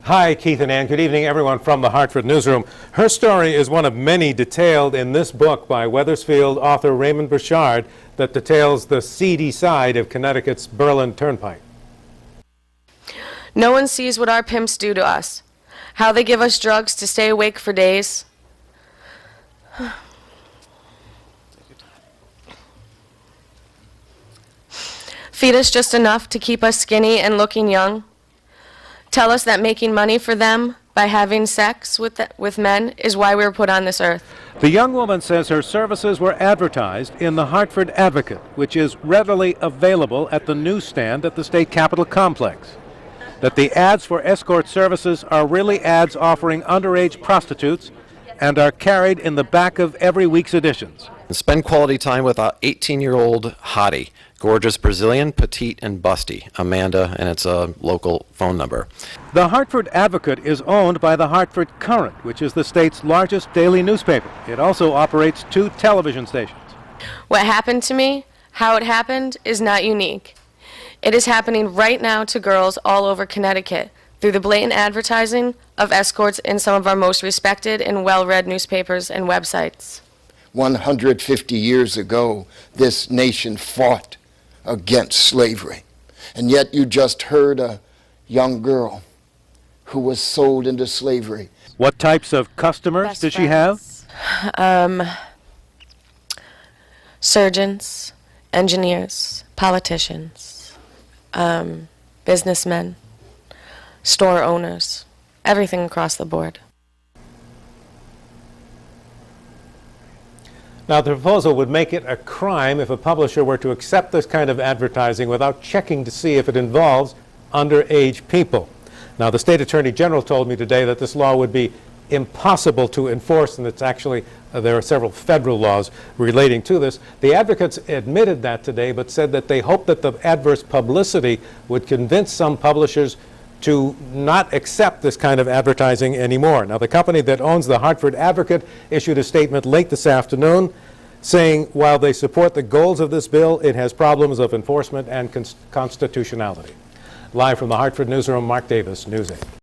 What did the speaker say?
Hi, Keith and Ann. Good evening, everyone from the Hartford Newsroom. Her story is one of many detailed in this book by Wethersfield author Raymond Burchard that details the seedy side of Connecticut's Berlin Turnpike. No one sees what our pimps do to us, how they give us drugs to stay awake for days. Feed us just enough to keep us skinny and looking young. Tell us that making money for them by having sex with men is why we were put on this earth. The young woman says her services were advertised in the Hartford Advocate, which is readily available at the newsstand at the State Capitol complex. That the ads for escort services are really ads offering underage prostitutes and are carried in the back of every week's editions. Spend quality time with an 18-year-old hottie, gorgeous Brazilian, petite and busty, Amanda, and it's a local phone number. The Hartford Advocate is owned by the Hartford Courant, which is the state's largest daily newspaper. It also operates 2 television stations. What happened to me, how it happened, is not unique. It is happening right now to girls all over Connecticut through the blatant advertising of escorts in some of our most respected and well-read newspapers and websites. 150 years ago, this nation fought against slavery. And yet you just heard a young girl who was sold into slavery. What types of customers does she have? Surgeons, engineers, politicians, businessmen, store owners, everything across the board. Now, the proposal would make it a crime if a publisher were to accept this kind of advertising without checking to see if it involves underage people. Now, the State Attorney General told me today that this law would be impossible to enforce, and it's actually, there are several federal laws relating to this. The advocates admitted that today, but said that they hope that the adverse publicity would convince some publishers to not accept this kind of advertising anymore. Now, the company that owns the Hartford Advocate issued a statement late this afternoon saying while they support the goals of this bill, it has problems of enforcement and constitutionality. Live from the Hartford Newsroom, Mark Davis, News 8.